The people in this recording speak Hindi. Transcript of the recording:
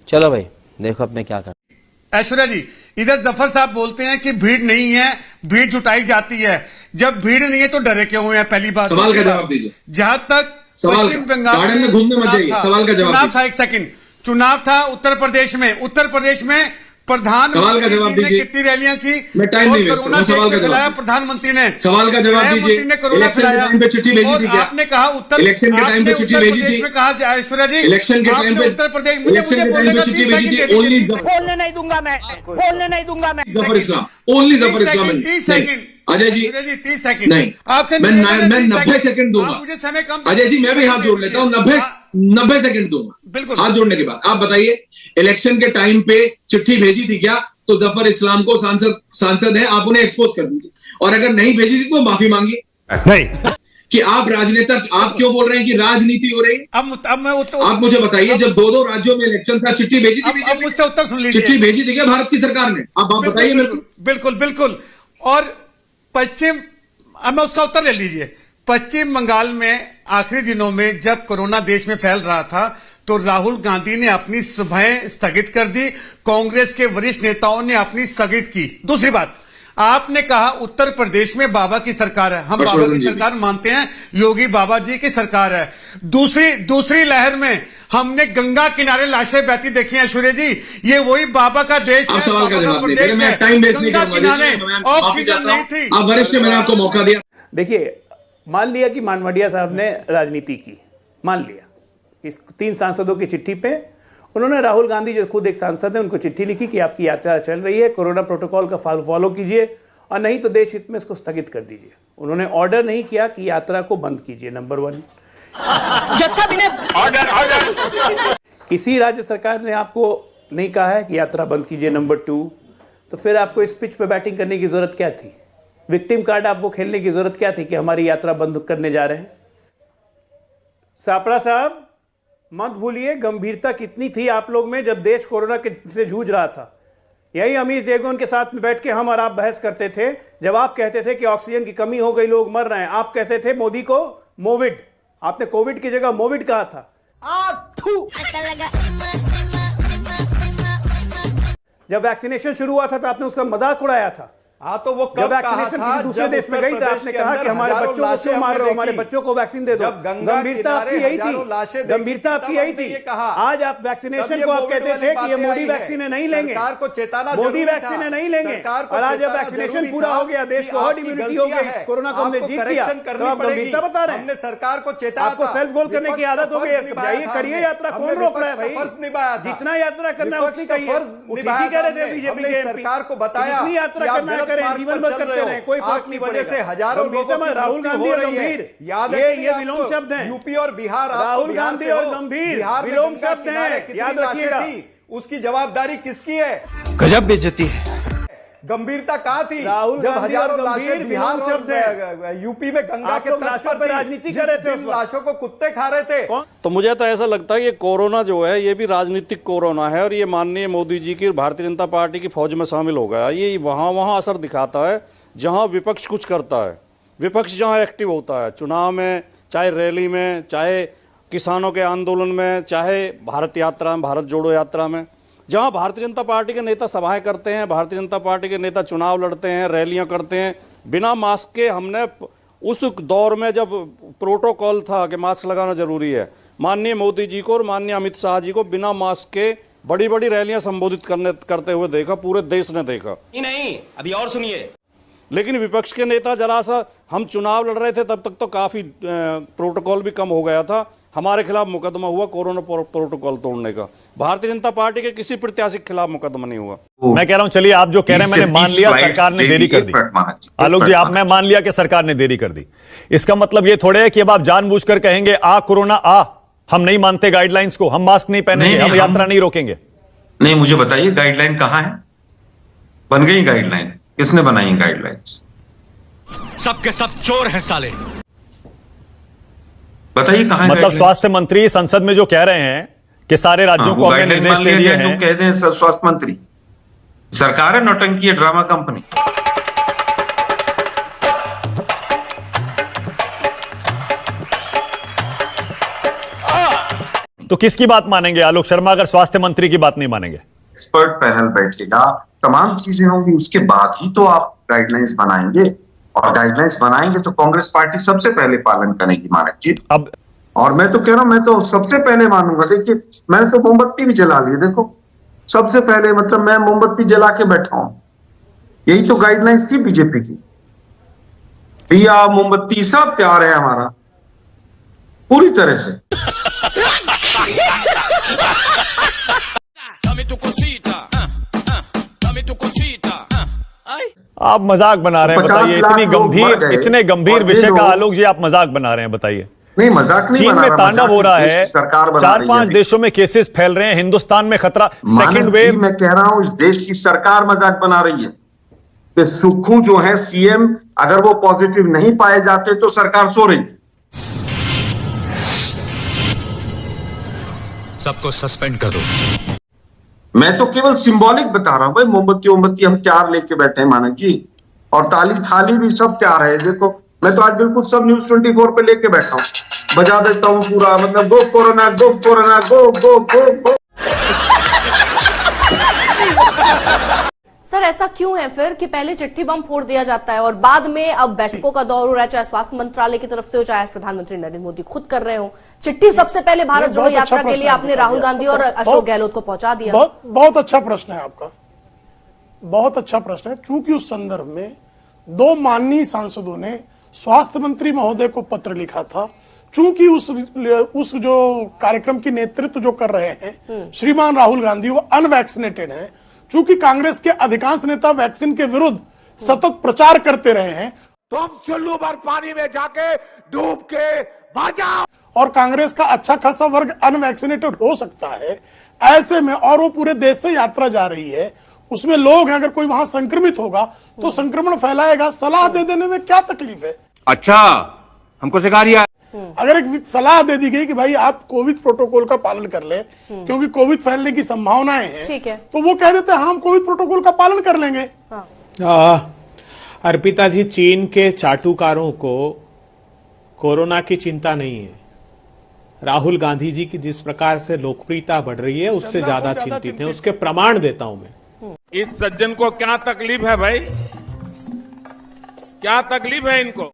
चलो भाई देखो अब मैं क्या कर। ऐश्वर्या जी, इधर जफर साहब बोलते हैं कि भीड़ नहीं है, भीड़ जुटाई जाती है। जब भीड़ नहीं है तो डरे क्यों हुए हैं? पहली बात। सवाल का जवाब दीजिए। जहां तक सवाल पश्चिम बंगाल गार्डन में घूमने मत जाइए, सवाल का जवाब चुनाव था, एक सेकंड, चुनाव था उत्तर प्रदेश में सवाल का जवाब प्रधानमंत्री ने दीजिए। कितनी रैलियां की, मैं टाइम नहीं वेस्ट कोरोना सवाल का देश में फैलाया जवाब प्रधानमंत्री ने। सवाल का जवाब दीजिए। ने कोरोना इलेक्शन के फैलाया टाइम पे चिट्ठी भेजी थी क्या? आपने कहा उत्तर इलेक्शन के टाइम पे चिट्ठी भेजी थी में कहा ऐश्वर्या जी, इलेक्शन के टाइम पे उत्तर प्रदेश इलेक्शन के टाइम पे चिट्ठी भेजी थी। ओनली बोलने नहीं दूंगा मैं Zafar Islam, only Zafar Islam. 30 second Ajay ji 30 second नहीं, आपसे मैं 90 सेकंड दूंगा। मुझे समय कम। अजय जी मैं भी हाथ जोड़ लेता हूँ, 90 सेकंड दूंगा बिल्कुल। हाथ जोड़ने के बाद। आप बताइए इलेक्शन के टाइम पे चिट्ठी भेजी थी क्या? तो जफर इस्लाम को सांसद है, आप उन्हें एक्सपोज कर दीजिए। और अगर नहीं भेजी थी तो माफी मांगिए। नहीं कि आप राजनेता, आप क्यों बोल रहे हैं कि राजनीति हो रही है? अब मैं आप मुझे बताइए, जब दो राज्यों में इलेक्शन था, चिट्ठी भेजी थी? अब मुझसे उत्तर सुन लीजिए। चिट्ठी भेजी थी क्या भारत की सरकार ने? आप बताइए मेरे को। बिल्कुल। और अब मैं उसका उत्तर ले लीजिए। पश्चिम बंगाल में आखिरी दिनों में जब कोरोना देश में फैल रहा था तो राहुल गांधी ने अपनी सभाएं स्थगित कर दी, कांग्रेस के वरिष्ठ नेताओं ने अपनी स्थगित की। दूसरी बात, आपने कहा उत्तर प्रदेश में बाबा की सरकार है, हम बाबा की सरकार मानते हैं, योगी बाबा जी की सरकार है। दूसरी लहर में हमने गंगा किनारे लाशें बहती देखी हैं। ऐश्वर्या जी, ये वही बाबा का देश है, सवाल का जवाब प्रदेश मैं है। टाइम वेस्ट नहीं गंगा किनारे करूंगा। ऑक्सीजन नहीं थी। आप वरिष्ठ, मैंने आपको मौका दिया। देखिए, मान लिया कि मानवड़िया साहब ने राजनीति की, मान लिया इस 3 सांसदों की चिट्ठी पे उन्होंने राहुल गांधी जो खुद एक सांसद है उनको चिट्ठी लिखी कि आपकी यात्रा चल रही है, कोरोना प्रोटोकॉल का फॉलो कीजिए और नहीं तो देश हित में इसको स्थगित कर दीजिए। उन्होंने ऑर्डर नहीं किया कि यात्रा को बंद कीजिए, नंबर 1। ऑर्डर किसी राज्य सरकार ने आपको नहीं कहा है कि यात्रा बंद कीजिए, नंबर 2। तो फिर आपको इस पिच पे बैटिंग करने की जरूरत क्या थी? विक्टिम कार्ड आपको खेलने की जरूरत क्या थी कि हमारी यात्रा बंद करने जा रहे हैं? सापड़ा साहब, मत भूलिए गंभीरता कितनी थी आप लोग में जब देश कोरोना से जूझ रहा था। यही अमीर जेगोन के साथ में बैठ के हम और आप बहस करते थे जब आप कहते थे कि ऑक्सीजन की कमी हो गई, लोग मर रहे हैं। आप कहते थे मोदी को मोविड, आपने कोविड की जगह मोविड कहा था। जब वैक्सीनेशन शुरू हुआ था तो आपने उसका मजाक उड़ाया था। हाँ, तो वो कब कहा था? दूसरे देश में गई तो आपने कहा कि हमारे बच्चों को क्यों मार रहे हो, हमारे बच्चों को वैक्सीन दे दो। गंभीरता आपकी यही थी, गंभीरता आपकी यही थी। आज आप वैक्सीनेशन को आप कहते थे कि ये मोदी वैक्सीन नहीं लेंगे, सरकार को चेताना, मोदी वैक्सीन नहीं लेंगे, और आज जब वैक्सीनेशन पूरा हो गया, देश को हर्ड इम्यूनिटी हो गई, कोरोना को हमने जीत लिया, तो आप गंभीरता बता रहे हैं। हमने सरकार को चेताना, आपको सेल्फ गोल करने की आदत हो गई। जाइए करिए यात्रा, कौन रोक रहा है भाई? जितना यात्रा करना है उतनी करिए। कह रहे थे बीजेपी के सरकार को बताया जितनी यात्रा करना करें, जीवन भर करते रहे, कोई फर्क नहीं वजह पड़ेगा। से हजारों लोगों की राहुल गांधी और गंभीर, ये विलोम शब्द हैं। यूपी और बिहार, राहुल गांधी और गंभीर विलोम शब्द हैं, याद रखिएगा। उसकी जवाबदारी किसकी है? गजब बेइज्जती है। गंभीरता कहां थी राहुल जब गांधी हजारों और लाशें गंभीर बिहार शब्द और यूपी में गंगा के तट लाशों पर राजनीति कर रहे थे, जिन लाशों को कुत्ते खा रहे थे। तो मुझे तो ऐसा लगता है कि कोरोना जो है ये भी राजनीतिक कोरोना है और ये माननीय मोदी जी की भारतीय जनता पार्टी की फौज में शामिल हो गया। ये वहाँ असर दिखाता है जहाँ विपक्ष कुछ करता है, विपक्ष जहाँ एक्टिव होता है, चुनाव में, चाहे रैली में, चाहे किसानों के आंदोलन में, चाहे भारत यात्रा में, भारत जोड़ो यात्रा में, जहाँ भारतीय जनता पार्टी के नेता सभाएं करते हैं, भारतीय जनता पार्टी के नेता चुनाव लड़ते हैं, रैलियां करते हैं बिना मास्क के। हमने उस दौर में जब प्रोटोकॉल था कि मास्क लगाना जरूरी है, माननीय मोदी जी को और माननीय अमित शाह जी को बिना मास्क के बड़ी बड़ी रैलियां संबोधित करते हुए देखा, पूरे देश ने देखा। नहीं, अभी और सुनिए। लेकिन विपक्ष के नेता जरा सा, हम चुनाव लड़ रहे थे तब तक तो काफी प्रोटोकॉल भी कम हो गया था, हमारे खिलाफ मुकदमा हुआ कोरोना प्रोटोकॉल तोड़ने का। भारतीय जनता पार्टी के किसी प्रत्याशी के खिलाफ मुकदमा नहीं हुआ। मैं कह रहा हूं, चलिए आप जो कह रहे हैं, मैंने मान लिया सरकार ने देरी कर दी। आलोक जी, आप, मैं मान लिया कि सरकार ने देरी कर दी। इसका मतलब ये थोड़े है कि अब आप जानबूझकर कहेंगे आ कोरोना आ, हम नहीं मानते गाइडलाइंस को, हम मास्क नहीं पहनेंगे, हम यात्रा नहीं रोकेंगे। नहीं, मुझे बताइए गाइडलाइन कहां है? बन गई गाइडलाइन, किसने बनाई गाइडलाइंस? सबके सब चोर हैं साले। बताइए कहां है? मतलब स्वास्थ्य मंत्री संसद में जो कह रहे हैं कि सारे राज्यों को हमने निर्देश दे दिए हैं। तुम कहते हैं स्वास्थ्य मंत्री, सरकार है नौटंकी है, ड्रामा कंपनी। तो किसकी बात मानेंगे आलोक शर्मा अगर स्वास्थ्य मंत्री की बात नहीं मानेंगे? एक्सपर्ट पैनल बैठेगा, तमाम चीजें होंगी, उसके बाद ही तो आप गाइडलाइंस बनाएंगे, और गाइडलाइंस बनाएंगे तो कांग्रेस पार्टी सबसे पहले पालन करेगी मानक जी। अब और मैं तो कह रहा हूं, मैं तो सबसे पहले मानूंगा। देखिए मैंने तो मोमबत्ती भी जला ली, देखो सबसे पहले, मतलब मैं मोमबत्ती जला के बैठा हूं। यही तो गाइडलाइंस थी बीजेपी की। दिया मोमबत्ती सब तैयार है हमारा पूरी तरह से। आप मजाक बना रहे हैं, बताइए। इतने गंभीर विषय का आलोक जी आप मजाक बना रहे हैं, बताइए। नहीं, मजाक नहीं चीन बना में रहा, तांडव हो रहा है, सरकार 4-5 देशों में केसेस फैल रहे हैं, हिंदुस्तान में खतरा, सेकंड वेव। मैं कह रहा हूं इस देश की सरकार मजाक बना रही है कि सुक्खू जो है सीएम, अगर वो पॉजिटिव नहीं पाए जाते तो सरकार सो रही। सबको सस्पेंड कर दो। मैं तो केवल सिंबॉलिक बता रहा हूं भाई। मोमबत्ती हम तैयार लेके बैठे हैं मानक जी, और ताली थाली भी सब तैयार है। देखो मैं तो आज बिल्कुल सब न्यूज़ 24 पे लेके बैठा हूं, बजा देता हूं पूरा, मतलब go corona go corona go go go go. Sir ऐसा क्यों है फिर कि पहले चिट्ठी बम फोड़ दिया जाता है और बाद में अब बैठकों का दौर हो रहा है, चाहे स्वास्थ्य मंत्रालय की तरफ से हो, चाहे प्रधानमंत्री नरेंद्र मोदी खुद कर रहे हो। चिट्ठी सबसे पहले भारत जोड़ो यात्रा के लिए आपने राहुल गांधी और अशोक गहलोत को पहुंचा दिया। बहुत अच्छा प्रश्न है आपका, बहुत अच्छा प्रश्न है। चूंकि उस संदर्भ में 2 माननीय सांसदों ने स्वास्थ्य मंत्री महोदय को पत्र लिखा था, चूंकि उस जो कार्यक्रम की नेतृत्व जो कर रहे हैं श्रीमान राहुल गांधी, वो अनवैक्सीनेटेड हैं। चूंकि कांग्रेस के अधिकांश नेता वैक्सीन के विरुद्ध सतत प्रचार करते रहे हैं, तो हम चुल्लू भर पानी में जाके डूब के बचाओ, और कांग्रेस का अच्छा खासा वर्ग अनवैक्सीनेटेड हो सकता है। ऐसे में, और वो पूरे देश से यात्रा जा रही है, उसमें लोग हैं, अगर कोई वहां संक्रमित होगा तो संक्रमण फैलाएगा। सलाह दे देने में क्या तकलीफ है? अच्छा हमको सिखा दिया। अगर एक सलाह दे दी गई कि भाई आप कोविड प्रोटोकॉल का पालन कर ले, क्योंकि कोविड फैलने की संभावनाएं हैं, ठीक है, तो वो कह देते हैं हम कोविड प्रोटोकॉल का पालन कर लेंगे। अर्पिता जी, चीन के चाटुकारों को कोरोना की चिंता नहीं है। राहुल गांधी जी की जिस प्रकार से लोकप्रियता बढ़ रही है उससे ज्यादा चिंतित हैं। उसके प्रमाण देता हूं मैं। इस सज्जन को क्या तकलीफ है भाई, क्या तकलीफ है इनको?